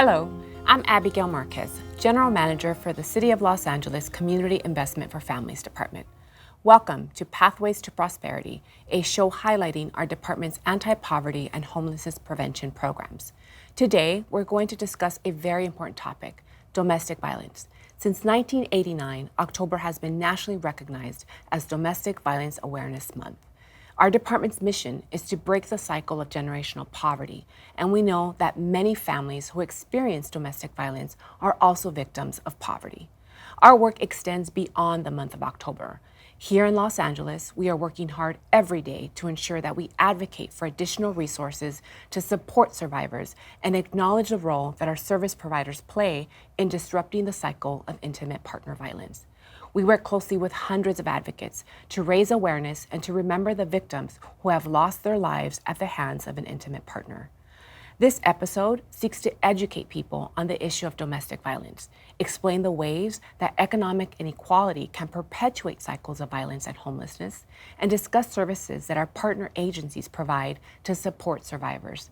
Hello, I'm Abigail Marquez, General Manager for the City of Los Angeles Community Investment for Families Department. Welcome to Pathways to Prosperity, a show highlighting our department's anti-poverty and homelessness prevention programs. Today, we're going to discuss a very important topic, domestic violence. Since 1989, October has been nationally recognized as Domestic Violence Awareness Month. Our department's mission is to break the cycle of generational poverty, and we know that many families who experience domestic violence are also victims of poverty. Our work extends beyond the month of October. Here in Los Angeles, we are working hard every day to ensure that we advocate for additional resources to support survivors and acknowledge the role that our service providers play in disrupting the cycle of intimate partner violence. We work closely with hundreds of advocates to raise awareness and to remember the victims who have lost their lives at the hands of an intimate partner. This episode seeks to educate people on the issue of domestic violence, explain the ways that economic inequality can perpetuate cycles of violence and homelessness, and discuss services that our partner agencies provide to support survivors.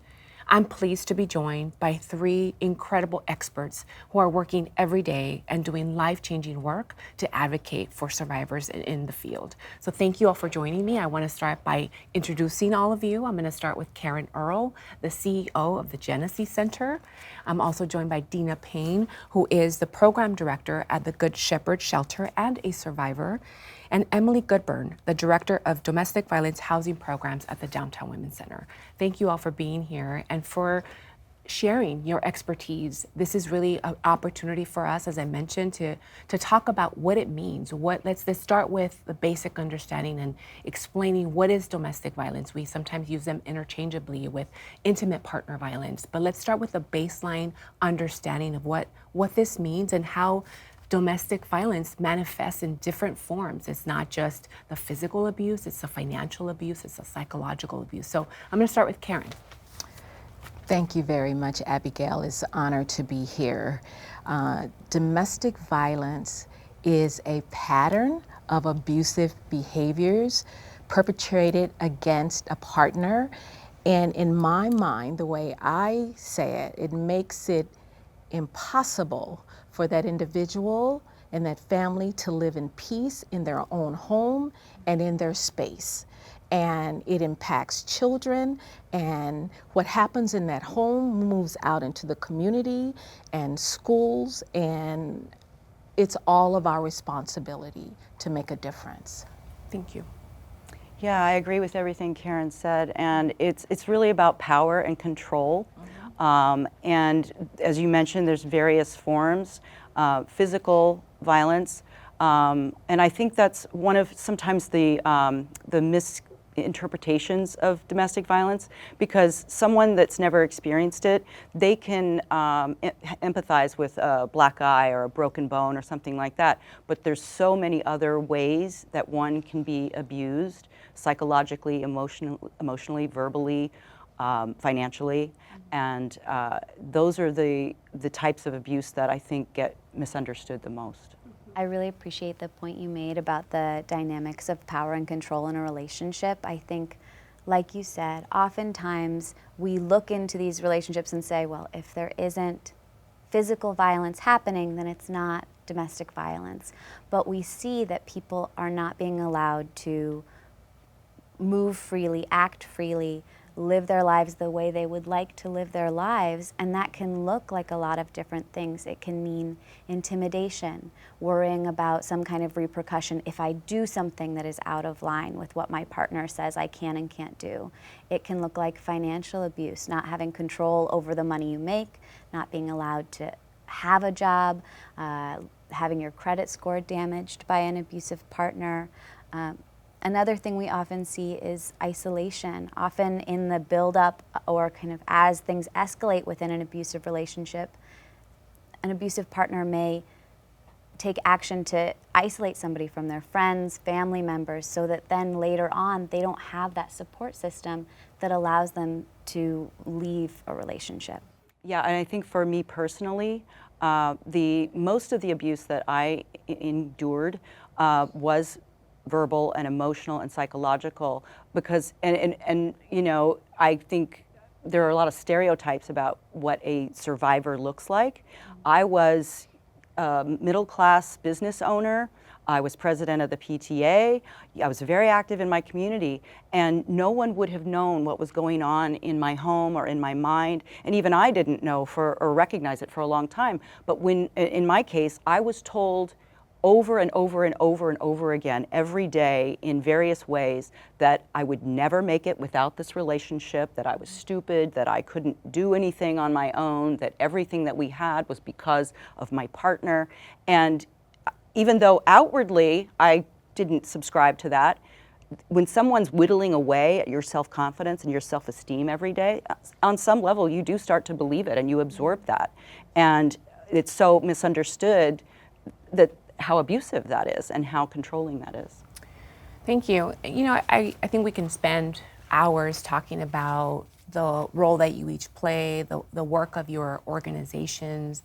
I'm pleased to be joined by three incredible experts who are working every day and doing life-changing work to advocate for survivors in the field. So thank you all for joining me. I want to start by introducing all of you. I'm going to start with Karen Earle, the CEO of the Jenesse Center. I'm also joined by Dina Payne, who is the program director at the Good Shepherd Shelter and a survivor, and Emily Goodburn, the Director of Domestic Violence Housing Programs at the Downtown Women's Center. Thank you all for being here and for sharing your expertise. This is really an opportunity for us, as I mentioned, to talk about what it means. Let's start with the basic understanding and explaining what is domestic violence. We sometimes use them interchangeably with intimate partner violence, but let's start with a baseline understanding of what this means and how domestic violence manifests in different forms. It's not just the physical abuse, it's the financial abuse, it's the psychological abuse. So I'm gonna start with Karen. Thank you very much, Abigail. It's an honor to be here. Domestic violence is a pattern of abusive behaviors perpetrated against a partner. And in my mind, the way I say it, it makes it impossible for that individual and that family to live in peace in their own home and in their space. And it impacts children, and what happens in that home moves out into the community and schools, and it's all of our responsibility to make a difference. Thank you. Yeah, I agree with everything Karen said, and it's really about power and control. And as you mentioned, there's various forms, physical violence, and I think that's one of sometimes the misinterpretations of domestic violence, because someone that's never experienced it, they can empathize with a black eye or a broken bone or something like that, but there's so many other ways that one can be abused, psychologically, emotionally, verbally, financially, and those are the types of abuse that I think get misunderstood the most. I really appreciate the point you made about the dynamics of power and control in a relationship. I think, like you said, oftentimes we look into these relationships and say, well, if there isn't physical violence happening, then it's not domestic violence. But we see that people are not being allowed to move freely, act freely, live their lives the way they would like to live their lives, and that can look like a lot of different things. It can mean intimidation, worrying about some kind of repercussion if I do something that is out of line with what my partner says I can and can't do. It can look like financial abuse, not having control over the money you make, not being allowed to have a job, having your credit score damaged by an abusive partner. Another thing we often see is isolation. Often in the build-up or kind of as things escalate within an abusive relationship, an abusive partner may take action to isolate somebody from their friends, family members, so that then later on they don't have that support system that allows them to leave a relationship. Yeah, and I think for me personally, most of the abuse that I endured was verbal and emotional and psychological, because and you know, I think there are a lot of stereotypes about what a survivor looks like. I was a middle-class business owner. I was president of the PTA. I was very active in my community, and no one would have known what was going on in my home or in my mind, and even I didn't know or recognize it for a long time. But when, in my case, I was told over and over and over and over again every day in various ways that I would never make it without this relationship, that I was stupid, that I couldn't do anything on my own, that everything that we had was because of my partner. And even though outwardly I didn't subscribe to that, when someone's whittling away at your self-confidence and your self-esteem every day, on some level you do start to believe it and you absorb that. And it's so misunderstood that how abusive that is and how controlling that is. Thank you. You know, I think we can spend hours talking about the role that you each play, the work of your organizations.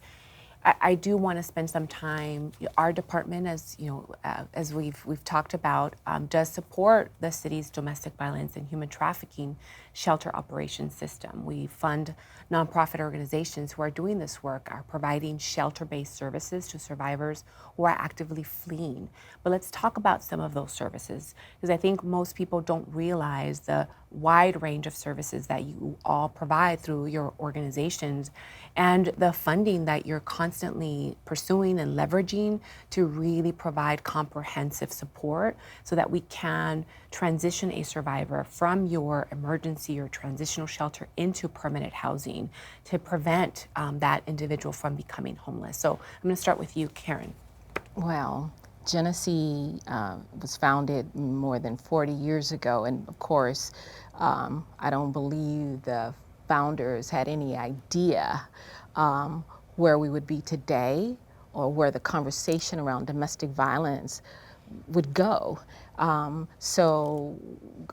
I do want to spend some time. Our department, as you know, as we've talked about, does support the city's domestic violence and human trafficking shelter operations system. We fund nonprofit organizations who are doing this work, are providing shelter-based services to survivors who are actively fleeing. But let's talk about some of those services, because I think most people don't realize the wide range of services that you all provide through your organizations and the funding that you're constantly pursuing and leveraging to really provide comprehensive support so that we can transition a survivor from your emergency or transitional shelter into permanent housing to prevent that individual from becoming homeless. So I'm going to start with you, Karen. Well, Jenesse was founded more than 40 years ago, and of course, I don't believe the founders had any idea where we would be today or where the conversation around domestic violence would go. So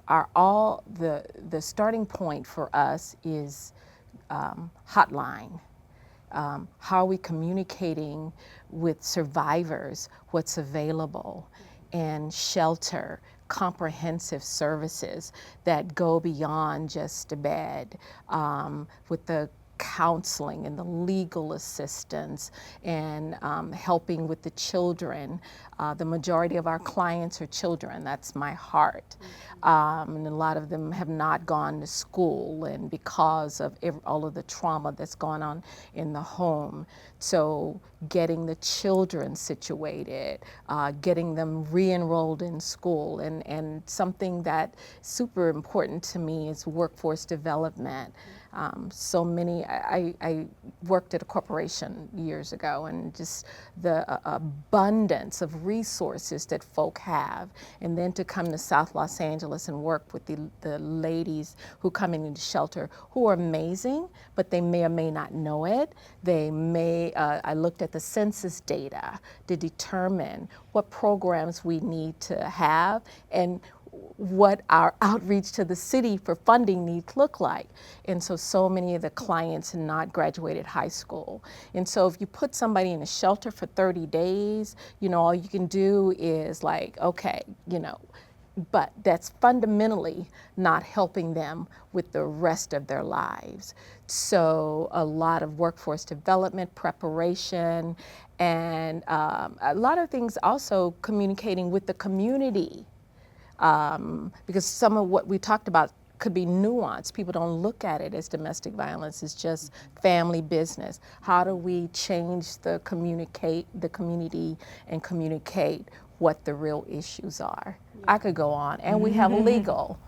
the starting point for us is hotline. How are we communicating with survivors what's available, and shelter, comprehensive services that go beyond just a bed, with the counseling and the legal assistance and helping with the children. The majority of our clients are children. That's my heart. And a lot of them have not gone to school, and because of all of the trauma that's gone on in the home. So getting the children situated, getting them re-enrolled in school, and something that's super important to me is workforce development. So many, I worked at a corporation years ago, and just the abundance of resources that folk have, and then to come to South Los Angeles and work with the ladies who come into shelter who are amazing, but they may or may not know it. They may, I looked at the census data to determine what programs we need to have and what our outreach to the city for funding needs look like. And so many of the clients had not graduated high school. And so if you put somebody in a shelter for 30 days, you know, all you can do is like, okay, you know, but that's fundamentally not helping them with the rest of their lives. So a lot of workforce development, preparation, and a lot of things also communicating with the community. Because some of what we talked about could be nuanced. People don't look at it as domestic violence. It's just family business. How do we change the community and communicate what the real issues are? I could go on. And we have legal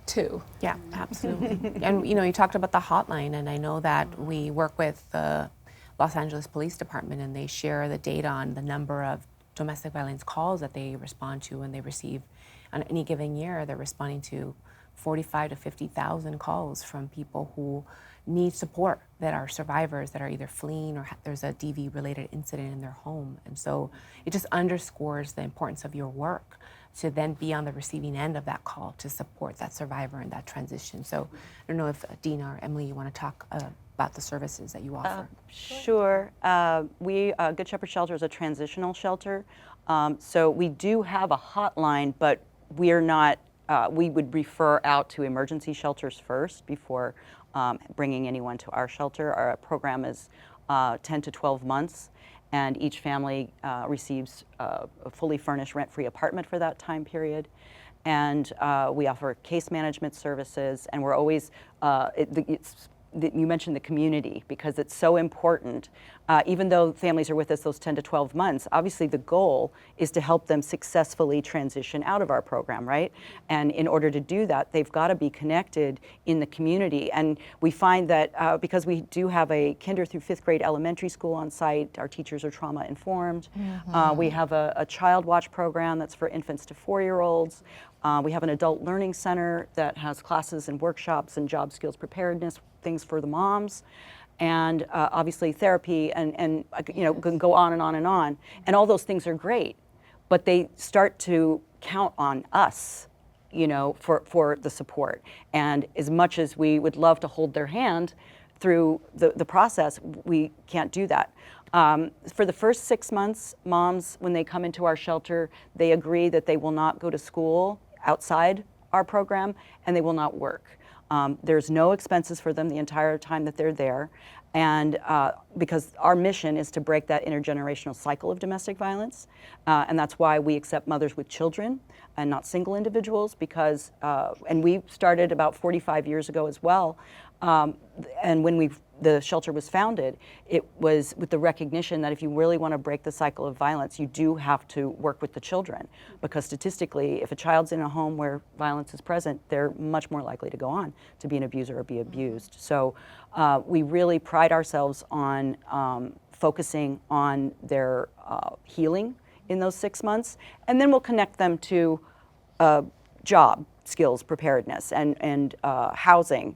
too. Yeah, absolutely. And you know, you talked about the hotline, and I know that we work with the Los Angeles Police Department, and they share the data on the number of domestic violence calls that they respond to and they receive. On any given year, they're responding to 45 to 50,000 calls from people who need support, that are survivors, that are either fleeing or there's a DV-related incident in their home. And so it just underscores the importance of your work to then be on the receiving end of that call to support that survivor in that transition. So I don't know if Dina or Emily, you want to talk about the services that you offer. Sure. Good Shepherd Shelter is a transitional shelter. So we do have a hotline, but we are not we would refer out to emergency shelters first before bringing anyone to our shelter. Our program is 10 to 12 months, and each family receives a fully furnished rent-free apartment for that time period. And we offer case management services, and we're always, you mentioned the community, because it's so important. Even though families are with us those 10 to 12 months, obviously the goal is to help them successfully transition out of our program, right? And in order to do that, they've got to be connected in the community. And we find that because we do have a kinder through 5th grade elementary school on site, our teachers are trauma informed. We have a child watch program that's for infants to 4-year-olds. We have an adult learning center that has classes and workshops and job skills preparedness things for the moms, and obviously therapy, and you know, can go on and on and on. And all those things are great, but they start to count on us, you know, for the support. And as much as we would love to hold their hand through the process, we can't do that. For the first 6 months, moms, when they come into our shelter, they agree that they will not go to school outside our program, and they will not work. There's no expenses for them the entire time that they're there. And because our mission is to break that intergenerational cycle of domestic violence. And that's why we accept mothers with children and not single individuals, because, and we started about 45 years ago as well. And when the shelter was founded, it was with the recognition that if you really want to break the cycle of violence, you do have to work with the children. Because statistically, if a child's in a home where violence is present, they're much more likely to go on to be an abuser or be abused. So we really pride ourselves on focusing on their healing in those 6 months, and then we'll connect them to job skills preparedness and housing,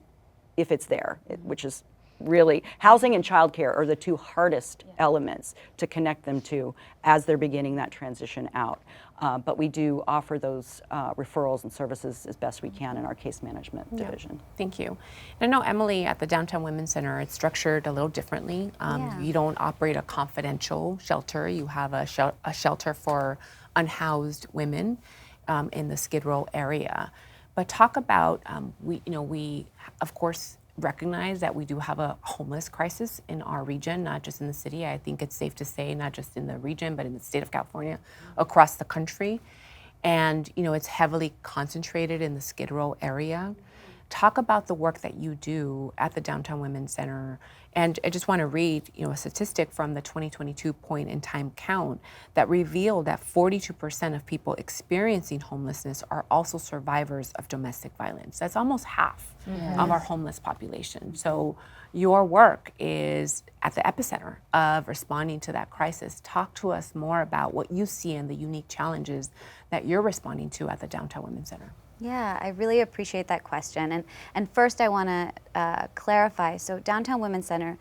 if it's there, which is really, housing and childcare are the two hardest elements to connect them to as they're beginning that transition out. But we do offer those referrals and services as best we can in our case management division. Thank you. And I know, Emily, at the Downtown Women's Center, it's structured a little differently. You don't operate a confidential shelter. You have a shelter for unhoused women in the Skid Row area. But talk about, we of course recognize that we do have a homeless crisis in our region, not just in the city. I think it's safe to say not just in the region, but in the state of California, across the country. And, you know, it's heavily concentrated in the Skid Row area. Talk about the work that you do at the Downtown Women's Center. And I just want to read, a statistic from the 2022 point in time count that revealed that 42% of people experiencing homelessness are also survivors of domestic violence. That's almost half of our homeless population. So your work is at the epicenter of responding to that crisis. Talk to us more about what you see and the unique challenges that you're responding to at the Downtown Women's Center. Yeah, I really appreciate that question. And first I want to clarify, so Downtown Women's Center,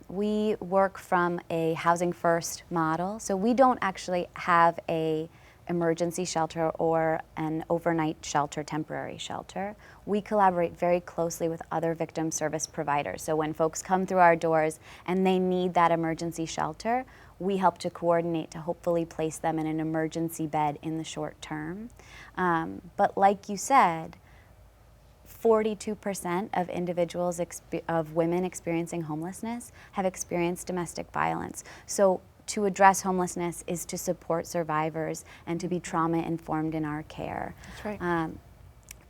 we work from a housing first model. So we don't actually have a emergency shelter or an overnight shelter, temporary shelter. We collaborate very closely with other victim service providers. So when folks come through our doors and they need that emergency shelter, we help to coordinate to hopefully place them in an emergency bed in the short term. But like you said, 42% of individuals, of women experiencing homelessness have experienced domestic violence. So to address homelessness is to support survivors and to be trauma informed in our care. That's right.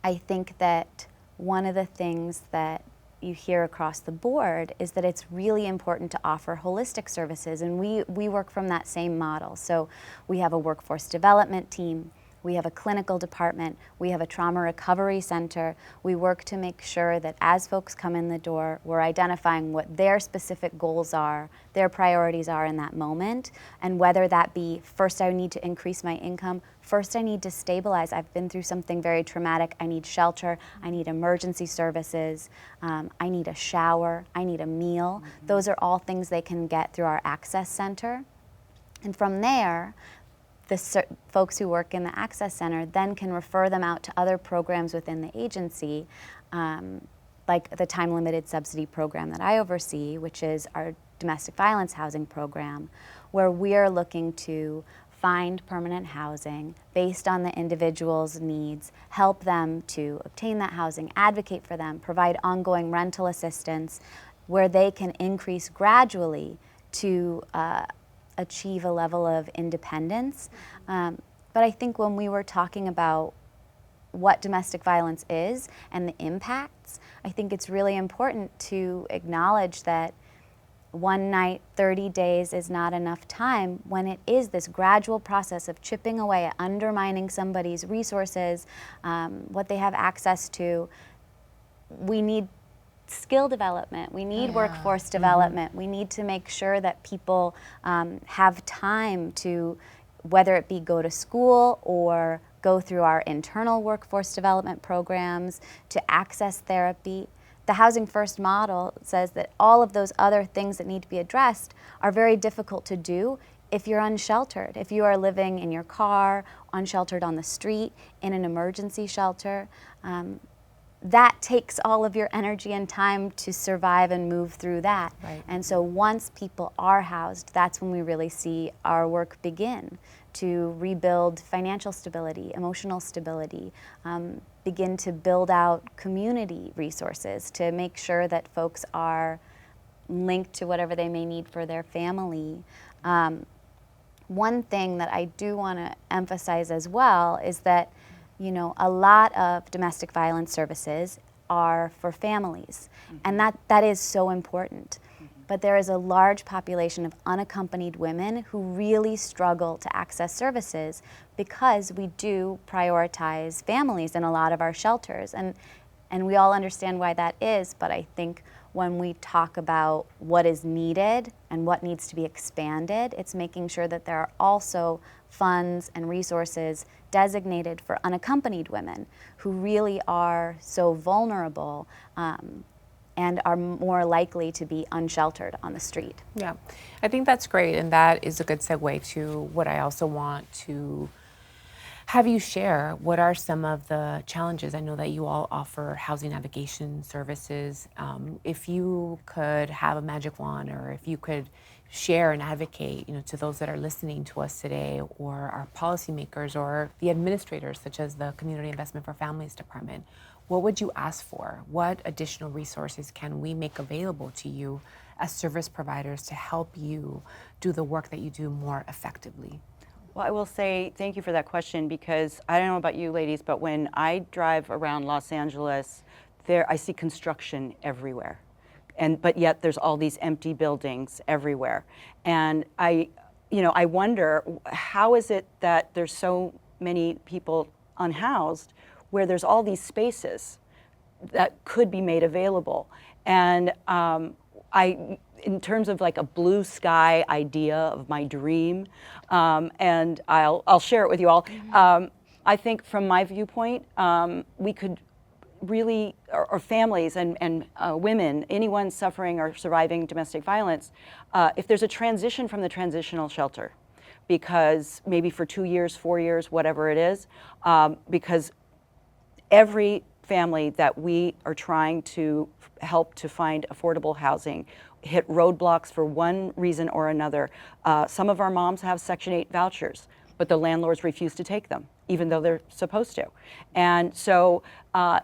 I think that one of the things that you hear across the board is that it's really important to offer holistic services, and we work from that same model. So we have a workforce development team, we have a clinical department, we have a trauma recovery center. We work to make sure that as folks come in the door, we're identifying what their specific goals are, their priorities are in that moment, and whether that be, first I need to increase my income, first I need to stabilize, I've been through something very traumatic, I need shelter, I need emergency services, I need a shower, I need a meal. Those are all things they can get through our access center. And from there, the folks who work in the Access Center then can refer them out to other programs within the agency, like the time-limited subsidy program that I oversee, which is our domestic violence housing program, where we are looking to find permanent housing based on the individual's needs, help them to obtain that housing, advocate for them, provide ongoing rental assistance where they can increase gradually to achieve a level of independence. But I think when we were talking about what domestic violence is and the impacts, I think it's really important to acknowledge that one night, 30 days is not enough time when it is this gradual process of chipping away at undermining somebody's resources, what they have access to. We need skill development, we need workforce development, we need to make sure that people have time to, whether it be go to school or go through our internal workforce development programs, to access therapy. The Housing First model says that all of those other things that need to be addressed are very difficult to do if you're unsheltered, if you are living in your car, unsheltered on the street, in an emergency shelter. That takes all of your energy and time to survive and move through that. Right. And so once people are housed, that's when we really see our work begin to rebuild financial stability, emotional stability, begin to build out community resources to make sure that folks are linked to whatever they may need for their family. One thing that I do want to emphasize as well is that, you know, a lot of domestic violence services are for families, and that is so important. But there is a large population of unaccompanied women who really struggle to access services because we do prioritize families in a lot of our shelters. And we all understand why that is, but I think when we talk about what is needed and what needs to be expanded, it's making sure that there are also funds and resources designated for unaccompanied women who really are so vulnerable and are more likely to be unsheltered on the street. Yeah, I think that's great, and that is a good segue to what I also want to have you share. What are some of the challenges? I know that you all offer housing navigation services. If you could have a magic wand, or if you could share and advocate, you know, to those that are listening to us today, or our policymakers, or the administrators, such as the Community Investment for Families Department, what would you ask for? What additional resources can we make available to you as service providers to help you do the work that you do more effectively? Well, I will say thank you for that question, because I don't know about you ladies, but when I drive around Los Angeles, I see construction everywhere. But yet there's all these empty buildings everywhere. And I wonder, how is it that there's so many people unhoused where there's all these spaces that could be made available? And in terms of like a blue sky idea of my dream, and I'll share it with you all. I think from my viewpoint, we could really, or families and women, anyone suffering or surviving domestic violence, if there's a transition from the transitional shelter, because maybe for 2 years, 4 years, whatever it is, because every family that we are trying to help to find affordable housing hit roadblocks for one reason or another. Some of our moms have Section 8 vouchers, but the landlords refuse to take them, even though they're supposed to. And so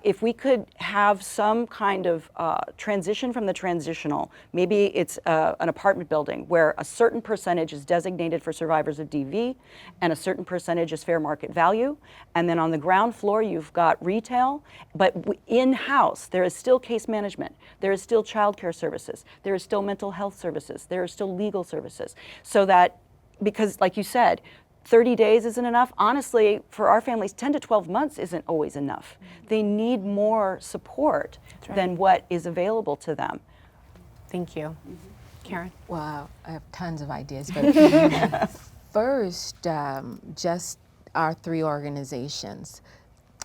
if we could have some kind of transition from the transitional, maybe it's an apartment building where a certain percentage is designated for survivors of DV and a certain percentage is fair market value. And then on the ground floor, you've got retail, but in-house, there is still case management. There is still childcare services. There is still mental health services. There are still legal services. So that, because like you said, 30 days isn't enough. Honestly, for our families, 10 to 12 months isn't always enough. They need more support than what is available to them. Thank you. Karen? Well, I have tons of ideas, but first, just our three organizations,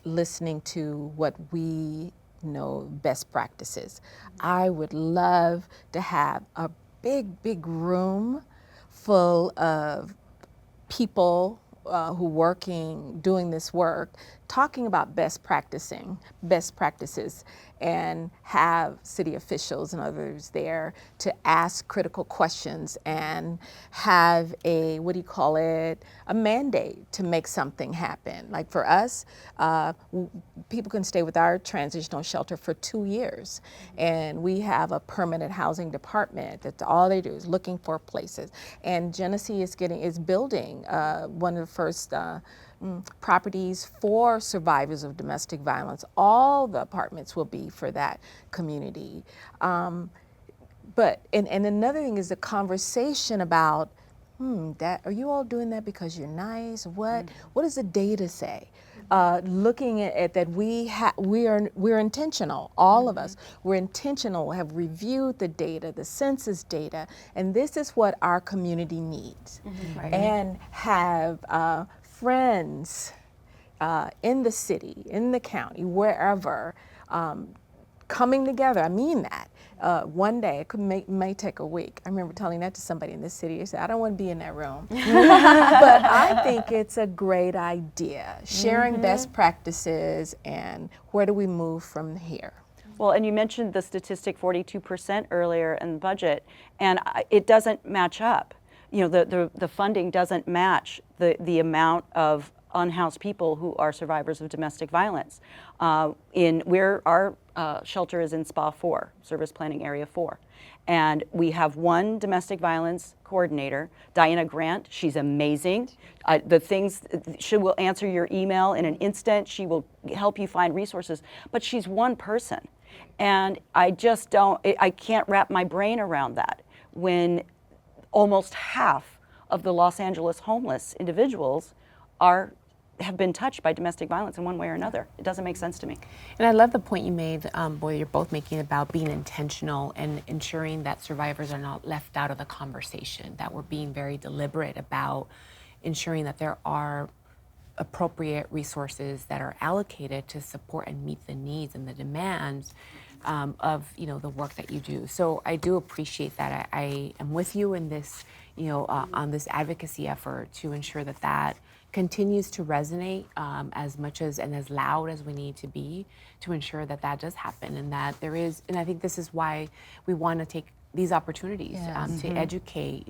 listening to what we know best practices. I would love to have a big room full of people who doing this work, talking about best practices, and have city officials and others there to ask critical questions and have a, what do you call it, a mandate to make something happen. Like for us, people can stay with our transitional shelter for 2 years, and we have a permanent housing department that's all they do is looking for places. And Jenesse is building one of the first properties for survivors of domestic violence. All the apartments will be for that community. But another thing is the conversation about, that are you all doing that because you're nice? What does the data say? Looking at that, we're intentional. All of us, we're intentional. Have reviewed the data, the census data, and this is what our community needs. Right. And have friends in the city, in the county, wherever, coming together. I mean that. One day, it may take a week. I remember telling that to somebody in this city. They said, I don't want to be in that room. But I think it's a great idea, sharing best practices, and where do we move from here? Well, and you mentioned the statistic 42% earlier in the budget, and it doesn't match up. You know, the funding doesn't match the amount of unhoused people who are survivors of domestic violence. Our shelter is in SPA 4, Service Planning Area 4. And we have one domestic violence coordinator, Diana Grant. She's amazing. She will answer your email in an instant. She will help you find resources, but she's one person. And I can't wrap my brain around that when almost half of the Los Angeles homeless individuals have been touched by domestic violence in one way or another. It doesn't make sense to me. And I love the point you made, you're both making about being intentional and ensuring that survivors are not left out of the conversation, that we're being very deliberate about ensuring that there are appropriate resources that are allocated to support and meet the needs and the demands of the work that you do. So I do appreciate that. I am with you in this, on this advocacy effort to ensure that continues to resonate as much as and as loud as we need to be to ensure that does happen, and that there is. And I think this is why we want to take these opportunities to educate,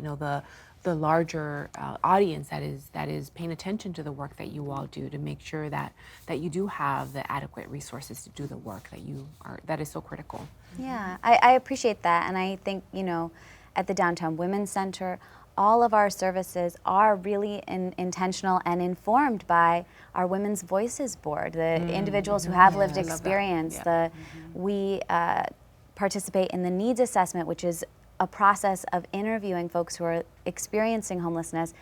the larger audience that is paying attention to the work that you all do, to make sure that you do have the adequate resources to do the work that is so critical. Yeah, I appreciate that, and I think at the Downtown Women's Center, all of our services are really intentional and informed by our Women's Voices Board, the individuals who have lived experience. We participate in the needs assessment, which is a process of interviewing folks who are experiencing homelessness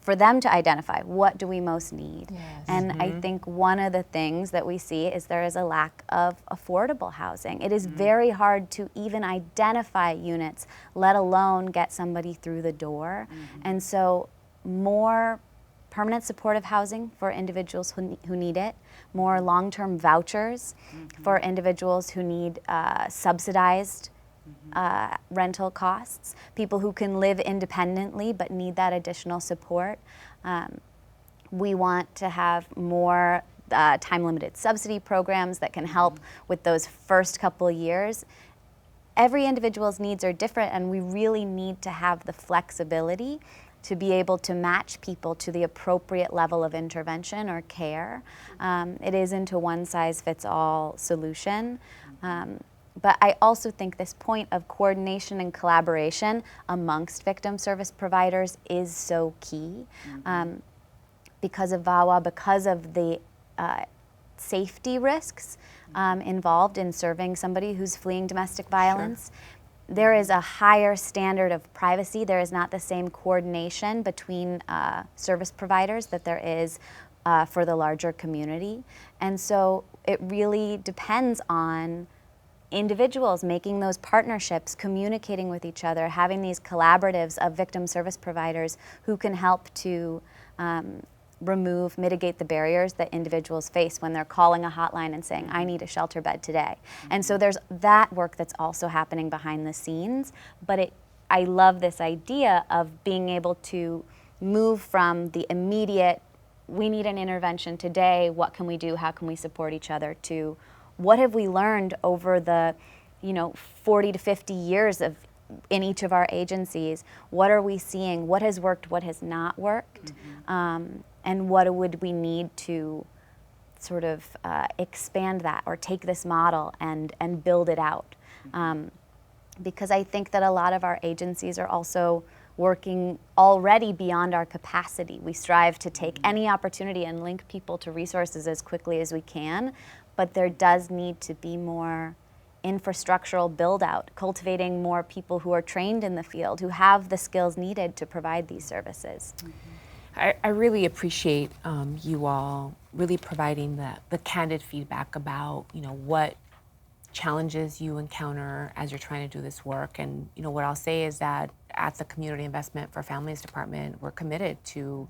for them to identify what do we most need. Yes. And I think one of the things that we see is there is a lack of affordable housing. It is very hard to even identify units, let alone get somebody through the door. And so more permanent supportive housing for individuals who need it, more long-term vouchers for individuals who need subsidized rental costs, people who can live independently but need that additional support. We want to have more time-limited subsidy programs that can help with those first couple of years. Every individual's needs are different, and we really need to have the flexibility to be able to match people to the appropriate level of intervention or care. It isn't a one-size-fits-all solution. But I also think this point of coordination and collaboration amongst victim service providers is so key. Because of VAWA, because of the safety risks involved in serving somebody who's fleeing domestic violence, there is a higher standard of privacy. There is not the same coordination between service providers that there is for the larger community. And so it really depends on individuals making those partnerships, communicating with each other, having these collaboratives of victim service providers who can help to mitigate the barriers that individuals face when they're calling a hotline and saying, I need a shelter bed today. And so there's that work that's also happening behind the scenes, but I love this idea of being able to move from the immediate we need an intervention today, what can we do, how can we support each other, to what have we learned over the 40 to 50 years of in each of our agencies, what are we seeing, what has worked, what has not worked, and what would we need to sort of expand that or take this model and build it out. Because I think that a lot of our agencies are also working already beyond our capacity. We strive to take any opportunity and link people to resources as quickly as we can, but there does need to be more infrastructural build out, cultivating more people who are trained in the field, who have the skills needed to provide these services. I really appreciate you all really providing the candid feedback about what challenges you encounter as you're trying to do this work. And what I'll say is that at the Community Investment for Families Department, we're committed to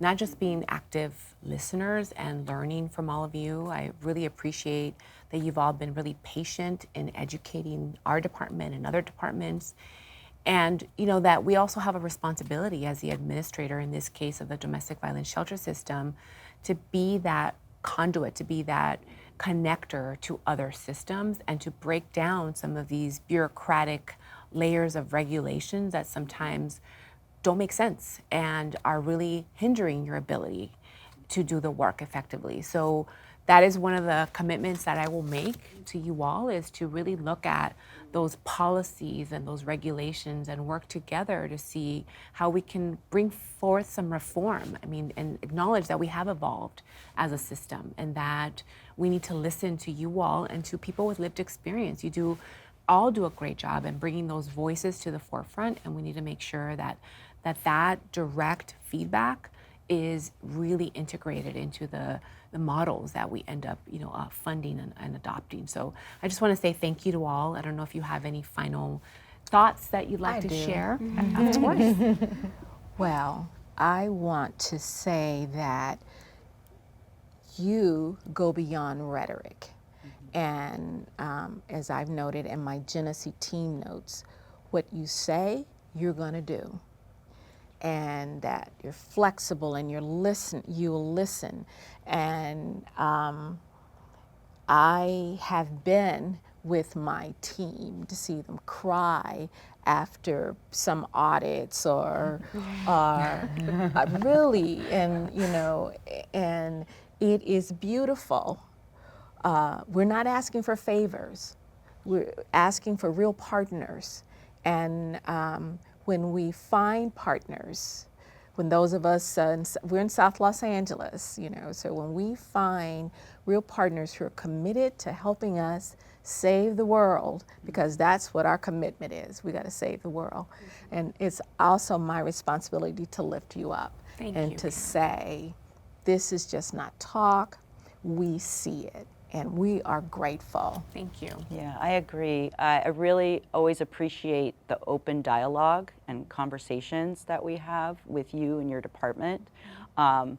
not just being active listeners and learning from all of you. I really appreciate that you've all been really patient in educating our department and other departments. And that we also have a responsibility as the administrator, in this case of the domestic violence shelter system, to be that conduit, to be that connector to other systems, and to break down some of these bureaucratic layers of regulations that sometimes don't make sense and are really hindering your ability to do the work effectively. So that is one of the commitments that I will make to you all, is to really look at those policies and those regulations and work together to see how we can bring forth some reform. And acknowledge that we have evolved as a system, and that we need to listen to you all and to people with lived experience. You all do a great job in bringing those voices to the forefront, and we need to make sure that direct feedback is really integrated into the models that we end up, funding and adopting. So I just want to say thank you to all. I don't know if you have any final thoughts that you'd like to share. Of course. Well, I want to say that you go beyond rhetoric. And as I've noted in my Jenesse team notes, what you say, you're going to do. And that you're flexible and you'll listen. And I have been with my team to see them cry after some audits or really, and it is beautiful. We're not asking for favors. We're asking for real partners. And when we find partners, when those of us, we're in South Los Angeles, so when we find real partners who are committed to helping us save the world, because that's what our commitment is, we got to save the world. And it's also my responsibility to lift you up and to say, this is just not talk, we see it. And we are grateful. Thank you. Yeah, I agree. I really always appreciate the open dialogue and conversations that we have with you and your department. I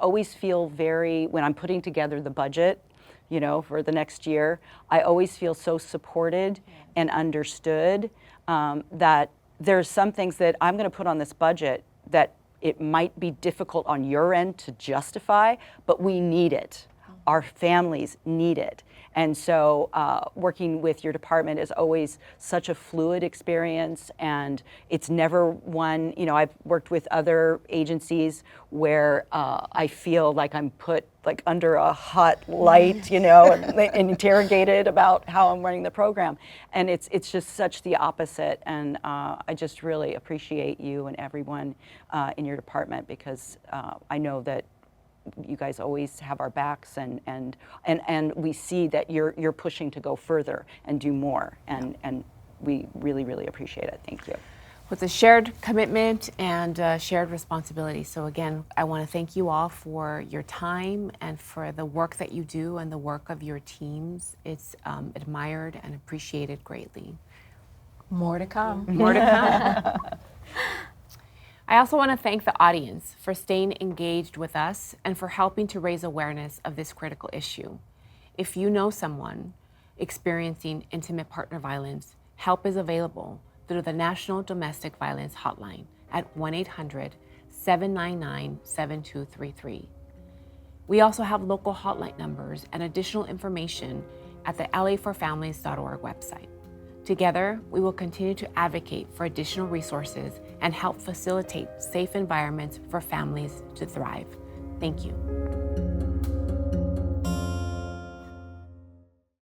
always feel when I'm putting together the budget, for the next year, I always feel so supported and understood, that there's some things that I'm going to put on this budget that it might be difficult on your end to justify, but we need it. Our families need it. And so working with your department is always such a fluid experience, and it's never one, I've worked with other agencies where I feel like I'm put under a hot light, and interrogated about how I'm running the program. And it's just such the opposite. And I just really appreciate you and everyone in your department, because I know that you guys always have our backs, and we see that you're pushing to go further and do more, and we really, really appreciate it. Thank you. With a shared commitment and shared responsibility. So again, I want to thank you all for your time and for the work that you do and the work of your teams. It's admired and appreciated greatly. More to come. More to come. I also want to thank the audience for staying engaged with us and for helping to raise awareness of this critical issue. If you know someone experiencing intimate partner violence, help is available through the National Domestic Violence Hotline at 888-799-7233. We also have local hotline numbers and additional information at the laforfamilies.org website. Together, we will continue to advocate for additional resources and help facilitate safe environments for families to thrive. Thank you.